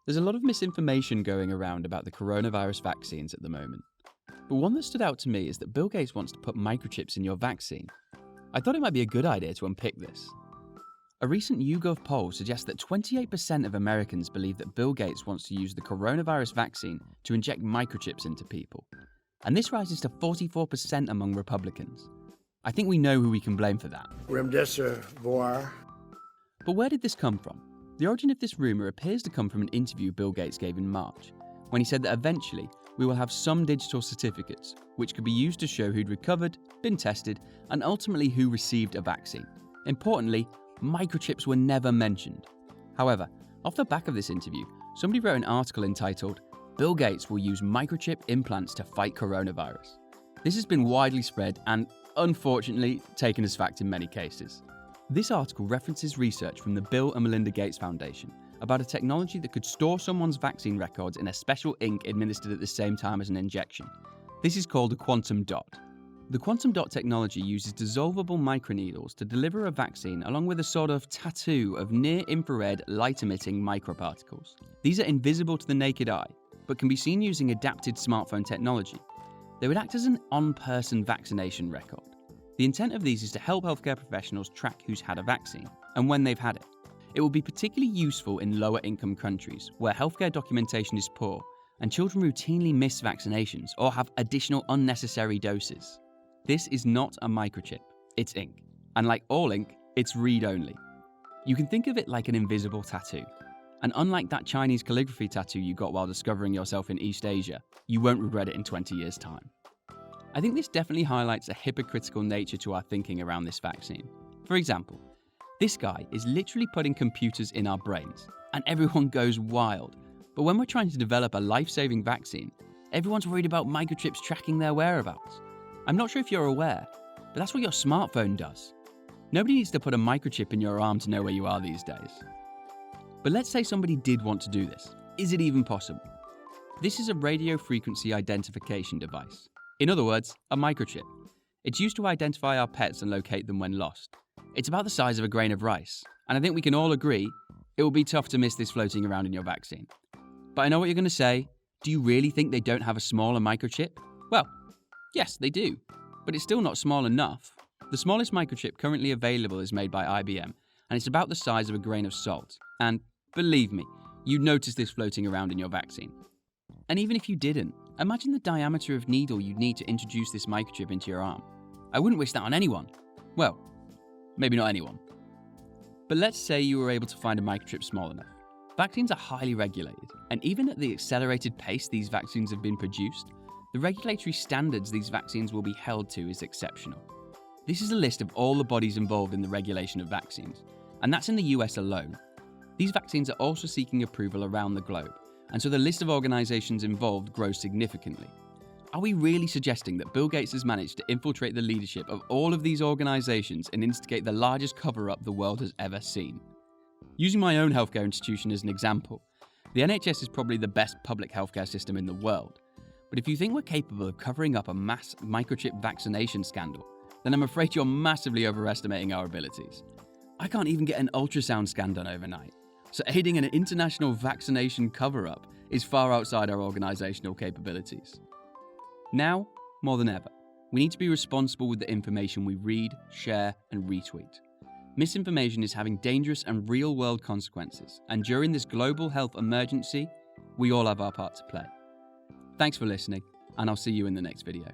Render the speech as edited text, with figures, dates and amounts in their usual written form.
There's a lot of misinformation going around about the coronavirus vaccines at the moment. But one that stood out to me is that Bill Gates wants to put microchips in your vaccine. I thought it might be a good idea to unpick this. A recent YouGov poll suggests that 28% of Americans believe that Bill Gates wants to use the coronavirus vaccine to inject microchips into people. And this rises to 44% among Republicans. I think we know who we can blame for that. Remdesivir. But where did this come from? The origin of this rumour appears to come from an interview Bill Gates gave in March, when he said that eventually we will have some digital certificates, which could be used to show who'd recovered, been tested, and ultimately who received a vaccine. Importantly, microchips were never mentioned. However, off the back of this interview, somebody wrote an article entitled, "Bill Gates will use microchip implants to fight coronavirus." This has been widely spread and, unfortunately, taken as fact in many cases. This article references research from the Bill and Melinda Gates Foundation about a technology that could store someone's vaccine records in a special ink administered at the same time as an injection. This is called a quantum dot. The quantum dot technology uses dissolvable microneedles to deliver a vaccine along with a sort of tattoo of near-infrared light-emitting microparticles. These are invisible to the naked eye, but can be seen using adapted smartphone technology. They would act as an on-person vaccination record. The intent of these is to help healthcare professionals track who's had a vaccine and when they've had it. It will be particularly useful in lower-income countries where healthcare documentation is poor and children routinely miss vaccinations or have additional unnecessary doses. This is not a microchip, it's ink. And like all ink, it's read-only. You can think of it like an invisible tattoo. And unlike that Chinese calligraphy tattoo you got while discovering yourself in East Asia, you won't regret it in 20 years' time. I think this definitely highlights a hypocritical nature to our thinking around this vaccine. For example, this guy is literally putting computers in our brains, and everyone goes wild. But when we're trying to develop a life-saving vaccine, everyone's worried about microchips tracking their whereabouts. I'm not sure if you're aware, but that's what your smartphone does. Nobody needs to put a microchip in your arm to know where you are these days. But let's say somebody did want to do this. Is it even possible? This is a radio frequency identification device. In other words, a microchip. It's used to identify our pets and locate them when lost. It's about the size of a grain of rice, and I think we can all agree it will be tough to miss this floating around in your vaccine. But I know what you're going to say. Do you really think they don't have a smaller microchip? Well, yes, they do, but it's still not small enough. The smallest microchip currently available is made by IBM, and it's about the size of a grain of salt. And believe me, you'd notice this floating around in your vaccine. And even if you didn't, imagine the diameter of needle you'd need to introduce this microchip into your arm. I wouldn't wish that on anyone. Well, maybe not anyone. But let's say you were able to find a microchip small enough. Vaccines are highly regulated, and even at the accelerated pace these vaccines have been produced, the regulatory standards these vaccines will be held to is exceptional. This is a list of all the bodies involved in the regulation of vaccines, and that's in the US alone. These vaccines are also seeking approval around the globe, and so the list of organisations involved grows significantly. Are we really suggesting that Bill Gates has managed to infiltrate the leadership of all of these organisations and instigate the largest cover-up the world has ever seen? Using my own healthcare institution as an example, the NHS is probably the best public healthcare system in the world. But if you think we're capable of covering up a mass microchip vaccination scandal, then I'm afraid you're massively overestimating our abilities. I can't even get an ultrasound scan done overnight. So aiding an international vaccination cover-up is far outside our organisational capabilities. Now, more than ever, we need to be responsible with the information we read, share, and retweet. Misinformation is having dangerous and real-world consequences, and during this global health emergency, we all have our part to play. Thanks for listening, and I'll see you in the next video.